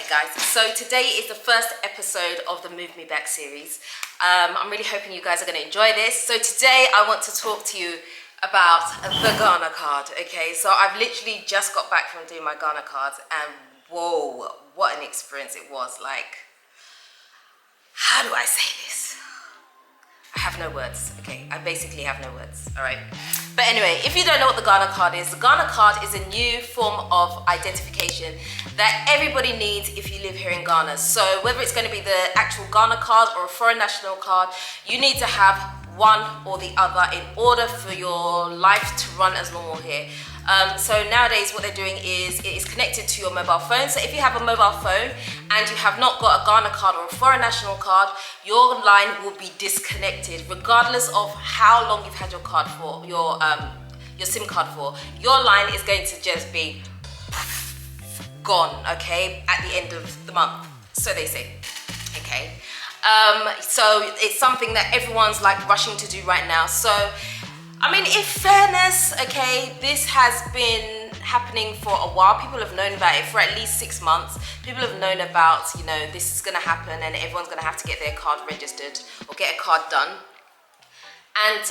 guys, so today is the first episode of the Move Me Back series. I'm really hoping you guys are going to enjoy this. So today I want to talk to you about the Ghana card. Okay, so I've literally just got back from doing my Ghana cards, and whoa, what an experience it was. Like, how do I say this? I have no words. Okay, I basically have no words. All right, but anyway, if you don't know what the Ghana card is, the Ghana card is a new form of identification that everybody needs if you live here in Ghana. So whether it's going to be the actual Ghana card or a foreign national card, you need to have one or the other in order for your life to run as normal here. So nowadays what they're doing is it is connected to your mobile phone. So if you have a mobile phone and you have not got a Ghana card or a foreign national card, your line will be disconnected regardless of how long you've had your card for, your SIM card for. Your line is going to just be gone, okay, at the end of the month, so they say. Okay, so it's something that everyone's like rushing to do right now. So I mean, in fairness, okay, this has been happening for a while. People have known about it for at least 6 months. People have known about, you know, this is going to happen and everyone's going to have to get their card registered or get a card done. And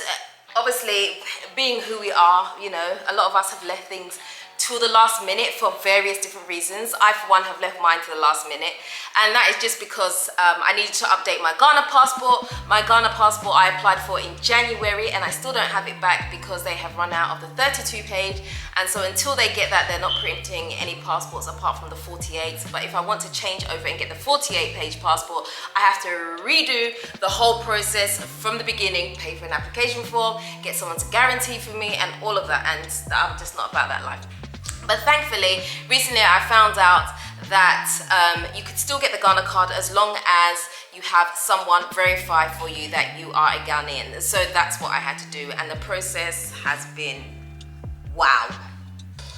obviously, being who we are, you know, a lot of us have left things till the last minute for various different reasons. I, for one, have left mine to the last minute, and that is just because I needed to update my Ghana passport. My Ghana passport I applied for in January, and I still don't have it back because they have run out of the 32 page, and so until they get that, they're not printing any passports apart from the 48. But if I want to change over and get the 48 page passport, I have to redo the whole process from the beginning, pay for an application form, get someone to guarantee for me, and all of that, and I'm just not about that life. But thankfully, recently I found out that you could still get the Ghana card as long as you have someone verify for you that you are a Ghanaian. So that's what I had to do, and the process has been wow.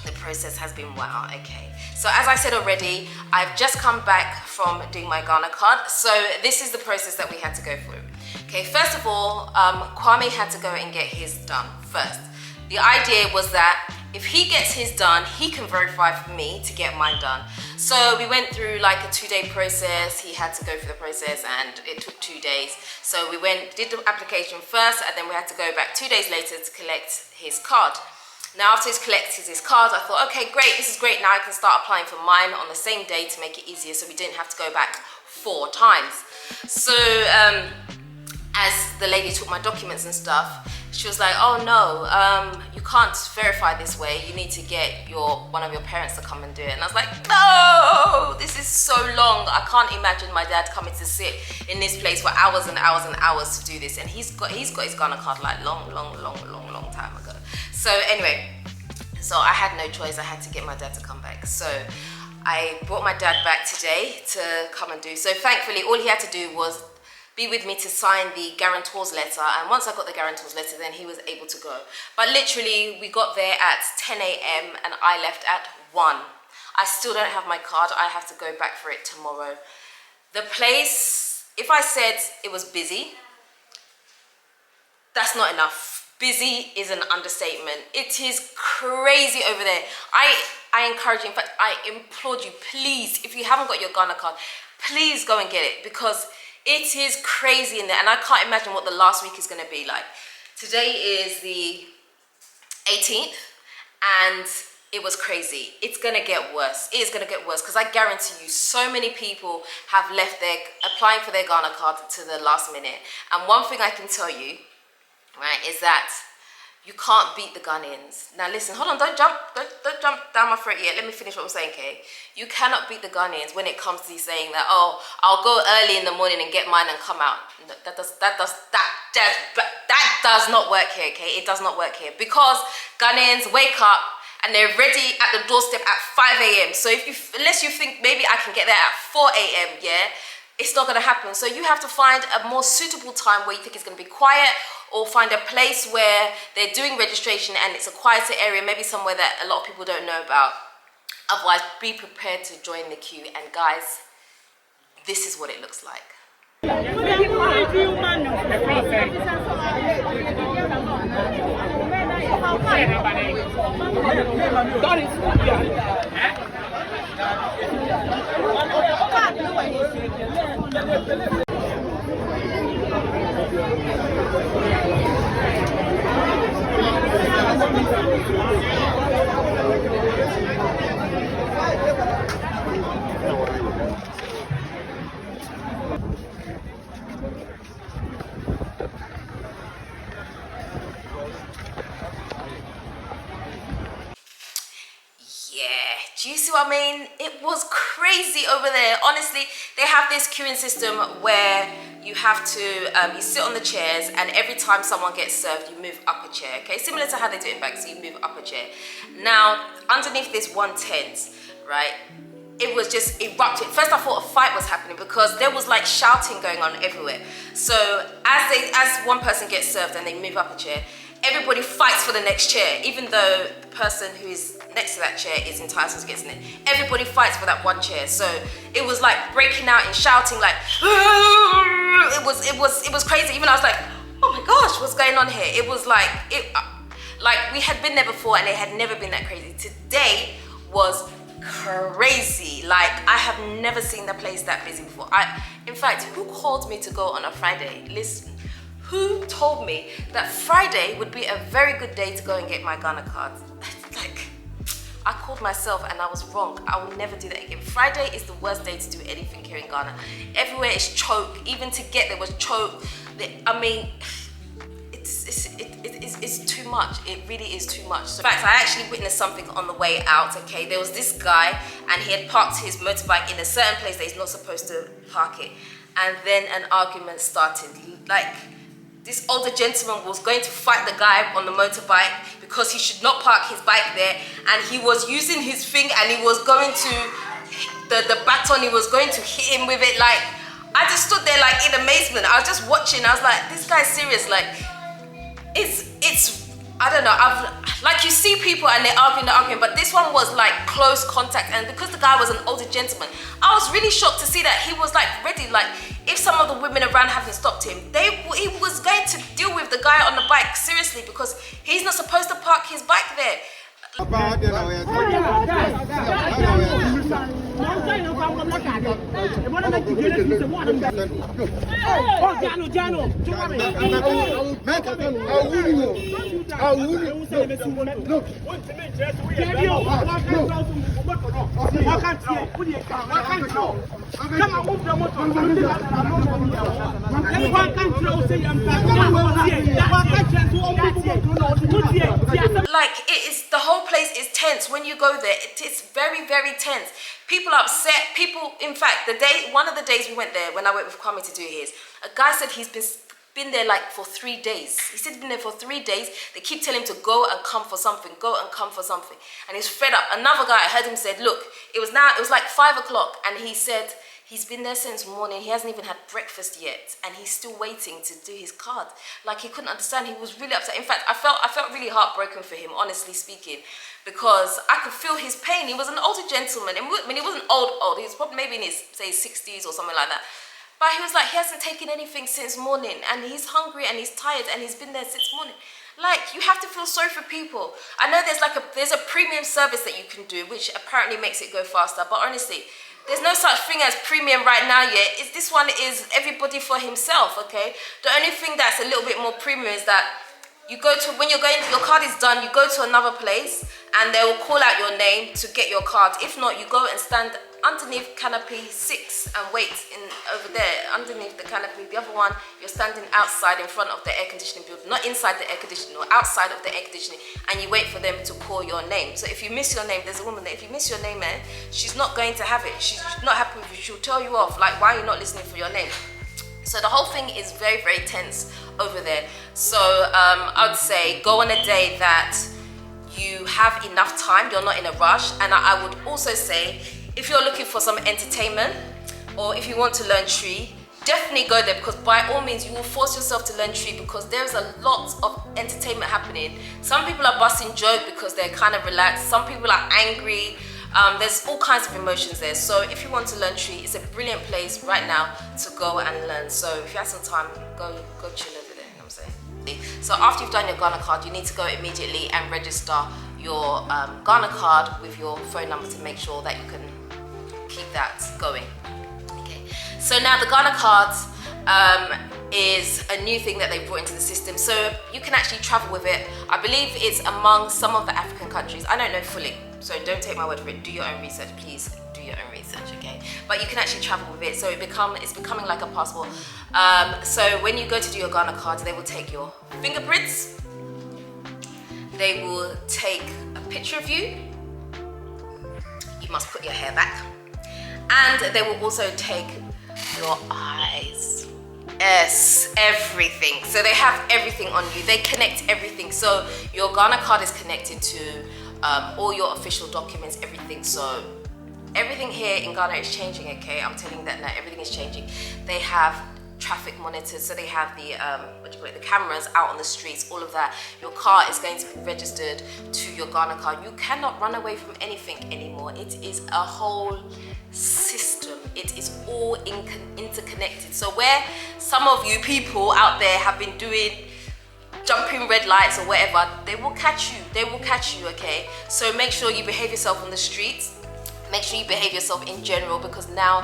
The process has been wow, okay. So as I said already, I've just come back from doing my Ghana card. So this is the process that we had to go through. Okay, first of all, Kwame had to go and get his done first. The idea was that if he gets his done, he can verify for me to get mine done. So we went through like a 2-day process. He had to go through the process and it took 2 days. So we did the application first, and then we had to go back 2 days later to collect his card. Now after he's collected his card, I thought, okay, great, this is great. Now I can start applying for mine on the same day to make it easier so we didn't have to go back 4 times. So as the lady took my documents and stuff, she was like, oh no, you can't verify this way. You need to get one of your parents to come and do it. And I was like, no, this is so long. I can't imagine my dad coming to sit in this place for hours and hours and hours to do this. And he's got his Ghana card like long time ago. So anyway, so I had no choice. I had to get my dad to come back. So I brought my dad back today to come and do. So thankfully, all he had to do was be with me to sign the guarantor's letter, and once I got the guarantor's letter, then he was able to go. But literally, we got there at 10 a.m. and I left at 1. I still don't have my card. I have to go back for it tomorrow. The place, if I said it was busy, that's not enough. Busy is an understatement. It is crazy over there. I encourage you, in fact, I implore you, please, if you haven't got your Ghana card, please go and get it, because it is crazy in there, and I can't imagine what the last week is going to be like. Today is the 18th, and it was crazy. It's going to get worse. It is going to get worse, because I guarantee you, so many people have left applying for their Ghana card to the last minute. And one thing I can tell you, right, is that you can't beat the Ghanaians. Now listen, hold on, don't jump down my throat yet. Let me finish what I'm saying, okay? You cannot beat the Ghanaians when it comes to saying that, oh, I'll go early in the morning and get mine and come out. No, that does not work here, okay? It does not work here, because Ghanaians wake up and they're ready at the doorstep at 5 a.m. So unless you think maybe I can get there at 4 a.m., yeah, it's not gonna happen. So you have to find a more suitable time where you think it's gonna be quiet, or find a place where they're doing registration and it's a quieter area, maybe somewhere that a lot of people don't know about. Otherwise, be prepared to join the queue. And guys, this is what it looks like. Do you see what I mean? It was crazy over there. Honestly, they have this queuing system where you have to, you sit on the chairs, and every time someone gets served, you move up a chair, okay? Similar to how they do it back, so you move up a chair. Now, underneath this one tent, right, it was just erupted. First I thought a fight was happening because there was like shouting going on everywhere. So as one person gets served and they move up a chair, everybody fights for the next chair, even though the person who is next to that chair is entitled to get in it. Everybody fights for that one chair. So it was like breaking out and shouting, like it was crazy. Even I was like, oh my gosh, what's going on here? It was like like we had been there before and it had never been that crazy. Today was crazy. Like I have never seen the place that busy before. In fact, who called me to go on a Friday? Listen, who told me that Friday would be a very good day to go and get my Ghana card? Like, I called myself and I was wrong. I will never do that again. Friday is the worst day to do anything here in Ghana. Everywhere is choke. Even to get there was choke. I mean, it's too much. It really is too much. So, in fact, I actually witnessed something on the way out, okay? There was this guy and he had parked his motorbike in a certain place that he's not supposed to park it. And then an argument started. Like, this older gentleman was going to fight the guy on the motorbike because he should not park his bike there, and he was using his thing and he was going to, the baton, he was going to hit him with it. Like, I just stood there like in amazement. I was just watching. I was like, this guy's serious. Like, it's I don't know, like you see people and they're arguing, but this one was like close contact, and because the guy was an older gentleman, I was really shocked to see that he was like ready, like if some of the women around hadn't stopped him, he was going to deal with the guy on the bike, seriously, because he's not supposed to park his bike there. Like, it is, the whole place is tense. When you go there, it's very, very tense. People are upset. People, in fact, one of the days we went there, when I went with Kwame to do his, a guy said he's been there like for 3 days. He said he's been there for 3 days. They keep telling him to go and come for something, go and come for something. And he's fed up. Another guy, I heard him said, look, it was like 5 o'clock, and he said he's been there since morning. He hasn't even had breakfast yet, and he's still waiting to do his card. Like, he couldn't understand. He was really upset. In fact, I felt really heartbroken for him, honestly speaking, because I could feel his pain. He was an older gentleman. I mean, he wasn't old. He was probably maybe in his, say, 60s or something like that. But he was like, he hasn't taken anything since morning, and he's hungry and he's tired, and he's been there since morning. Like, you have to feel sorry for people. I know there's a premium service that you can do, which apparently makes it go faster, but honestly, there's no such thing as premium right now yet. This one is everybody for himself, okay? The only thing that's a little bit more premium is that you go to, when you're going, your card is done, you go to another place and they will call out your name to get your card. If not, you go and stand underneath canopy 6 and wait over there underneath the canopy. The other one, you're standing outside in front of the air conditioning building, not inside the air conditioning, or outside of the air conditioning, and you wait for them to call your name. So if you miss your name, there's a woman there, if you miss your name, man, she's not going to have it. She's not happy with you. She'll tell you off, like, why are you not listening for your name? So the whole thing is very, very tense over there. So I would say go on a day that you have enough time, you're not in a rush. And I would also say, if you're looking for some entertainment, or if you want to learn tree, definitely go there, because by all means you will force yourself to learn tree, because there's a lot of entertainment happening. Some people are busting joke because they're kind of relaxed. Some people are angry. There's all kinds of emotions there. So if you want to learn tree, it's a brilliant place right now to go and learn. So if you have some time, go chill over there, you know what I'm saying? So after you've done your Ghana card, you need to go immediately and register your Ghana card with your phone number to make sure that you can keep that going. Okay. So now the Ghana cards is a new thing that they brought into the system. So you can actually travel with it. I believe it's among some of the African countries. I don't know fully, so don't take my word for it. Do your own research, please. Do your own research, okay? But you can actually travel with it. So it's becoming like a passport. So when you go to do your Ghana cards, they will take your fingerprints. They will take a picture of you. You must put your hair back. And they will also take your eyes. Yes, everything. So they have everything on you. They connect everything. So your Ghana card is connected to all your official documents, everything. So everything here in Ghana is changing, okay? I'm telling you that now, everything is changing. They have traffic monitors, so they have the the cameras out on the streets, all of that. Your car is going to be registered to your Ghana card. You cannot run away from anything anymore. It is a whole system. It is all interconnected. So where some of you people out there have been doing jumping red lights or whatever, they will catch you. They will catch you, okay? So make sure you behave yourself on the streets. Make sure you behave yourself in general, because now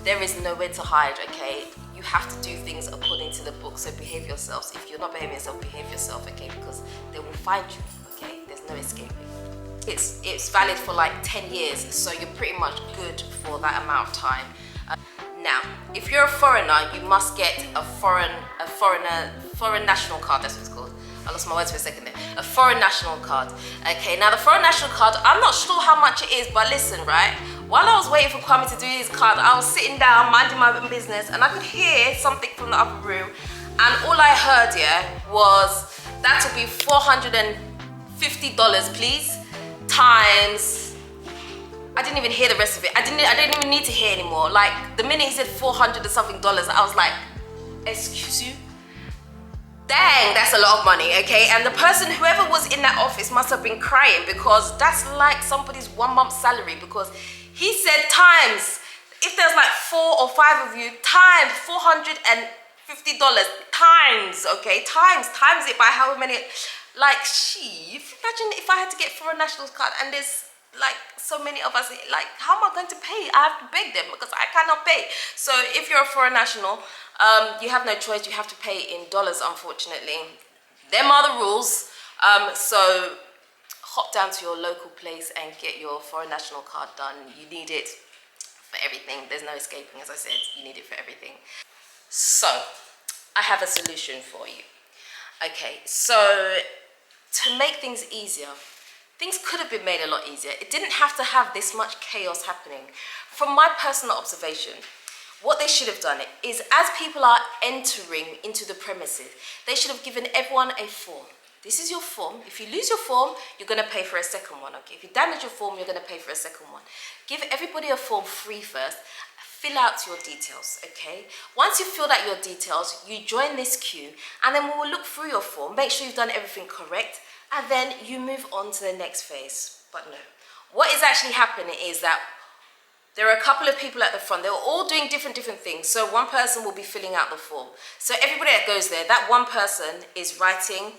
there is nowhere to hide, okay? You have to do things according to the book, so behave yourselves. If you're not behaving yourself, behave yourself, okay? Because they will find you, okay? There's no escaping. It's valid for like 10 years, so you're pretty much good for that amount of time. Now, if you're a foreigner, you must get a foreign national card. That's what it's called. I lost my words for a second there. A foreign national card. Okay, now the foreign national card, I'm not sure how much it is, but listen, right? While I was waiting for Kwame to do his card, I was sitting down, minding my own business, and I could hear something from the upper room, and all I heard, was that will be $450, please, times. I didn't even hear the rest of it. I didn't even need to hear anymore. Like, the minute he said $400 and something, I was like, excuse you? Dang, that's a lot of money, okay? And the person, whoever was in that office, must have been crying, because that's like somebody's 1 month's salary, because he said times, if there's like 4 or 5 of you, times $450, times, okay? Times it by however many, like, imagine if I had to get foreign national card and there's like so many of us, like, how am I going to pay? I have to beg them because I cannot pay. So if you're a foreign national, you have no choice. You have to pay in dollars, unfortunately. Them are the rules. So hop down to your local place and get your foreign national card done. You need it for everything. There's no escaping, as I said. You need it for everything. So I have a solution for you. Okay, so to make things easier, things could have been made a lot easier. It didn't have to have this much chaos happening. From my personal observation, what they should have done is, as people are entering into the premises, they should have given everyone a form. This is your form. If you lose your form, you're going to pay for a second one, okay? If you damage your form, you're going to pay for a second one. Give everybody a form free first. Fill out your details, okay? Once you've filled out your details, you join this queue, and then we will look through your form, make sure you've done everything correct, and then you move on to the next phase. But no. What is actually happening is that there are a couple of people at the front. They're all doing different things. So one person will be filling out the form. So everybody that goes there, that one person is writing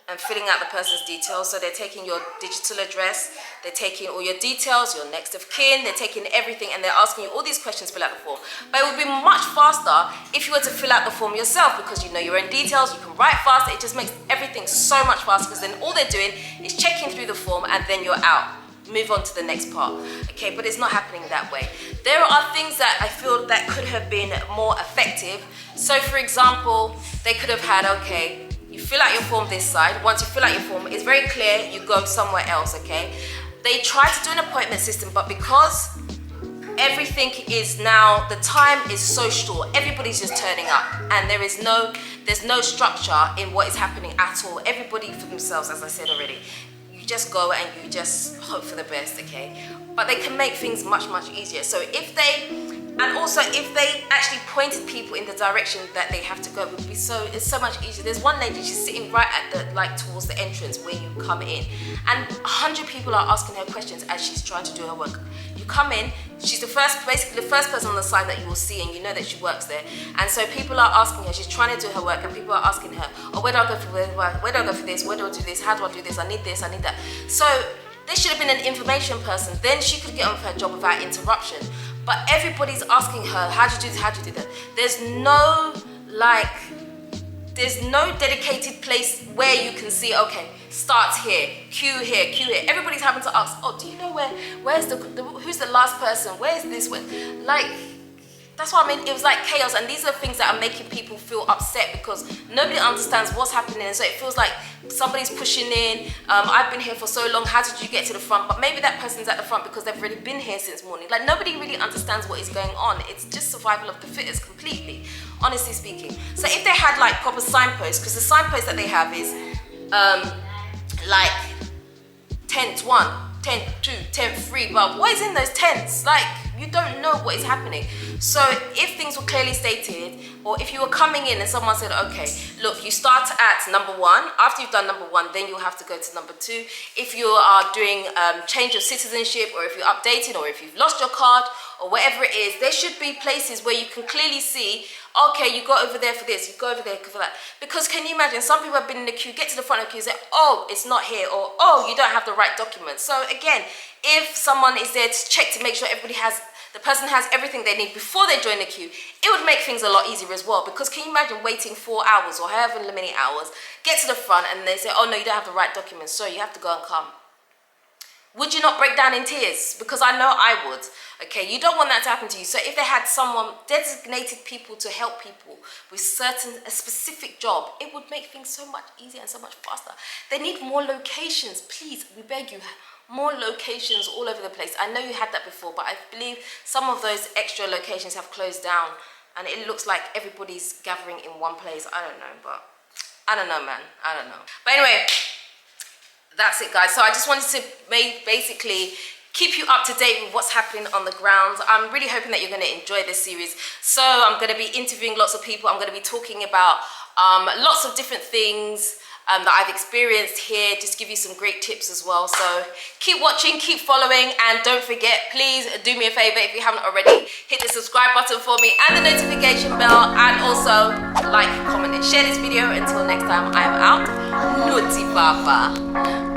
and filling out the person's details. So they're taking your digital address, they're taking all your details, your next of kin, they're taking everything, and they're asking you all these questions, fill out the form. But it would be much faster if you were to fill out the form yourself, because you know your own details, you can write fast. It just makes everything so much faster, because then all they're doing is checking through the form and then you're out. Move on to the next part, okay? But it's not happening that way. There are things that I feel that could have been more effective. So for example, they could have had, okay, you fill out your form this side. Once you fill out your form, it's very clear, you go somewhere else, okay? They tried to do an appointment system, but because everything is now, the time is so short, everybody's just turning up, and there's no structure in what is happening at all. Everybody for themselves, as I said already. You just go and you just hope for the best, okay? But they can make things much easier. So if they actually pointed people in the direction that they have to go, it's so much easier. There's one lady, she's sitting right at the, like, towards the entrance where you come in, and 100 people are asking her questions as she's trying to do her work. You come in, she's basically the first person on the side that you will see, and you know that she works there. And so people are asking her, she's trying to do her work, and people are asking her, oh, where do I go for this? Where do I go for this? Where do I do this? How do I do this? I need this, I need that. So there should have been an information person. Then she could get on with her job without interruption. but everybody's asking her, how do you do this, how do you do that? There's no dedicated place where you can see, okay, starts here, queue here, queue here. Everybody's having to ask, oh, do you know where's who's the last person? Where's this? Like, that's what I mean. It was like chaos, and these are the things that are making people feel upset because nobody understands what's happening. And so it feels like somebody's pushing in. I've been here for so long. How did you get to the front? But maybe that person's at the front because they've already been here since morning. Like, nobody really understands what is going on. It's just survival of the fittest completely, honestly speaking. So if they had like proper signposts, because the signpost that they have is like tent 1, tent 2, tent 3, but what is in those tents? Like, you don't know what is happening. So if things were clearly stated, or if you were coming in and someone said, okay, look, you start at number 1. After you've done number 1, then you'll have to go to number 2. If you are doing change of citizenship, or if you're updating, or if you've lost your card, or whatever it is, there should be places where you can clearly see, okay, you go over there for this, you go over there for that. Because can you imagine, some people have been in the queue, get to the front of the queue, say, oh, it's not here, or oh, you don't have the right documents. So again, if someone is there to check to make sure the person has everything they need before they join the queue, it would make things a lot easier as well. Because can you imagine waiting 4 hours or however many hours, get to the front and they say, oh no, you don't have the right documents, so you have to go and come. Would you not break down in tears? Because I know I would. Okay, you don't want that to happen to you. So if they had someone, designated people to help people with a specific job, it would make things so much easier and so much faster. They need more locations, please, we beg you. More locations all over the place. I know you had that before, but I believe some of those extra locations have closed down and it looks like everybody's gathering in one place. I don't know, but I don't know, man. I don't know. But anyway, that's it, guys. So I just wanted to basically keep you up to date with what's happening on the ground. I'm really hoping that you're going to enjoy this series. So I'm going to be interviewing lots of people. I'm going to be talking about lots of different things that I've experienced here, just give you some great tips as well. So keep watching, keep following, and don't forget, please do me a favor if you haven't already, hit the subscribe button for me and the notification bell, and also like, comment and share this video. Until next time, I am out. Luti Papa.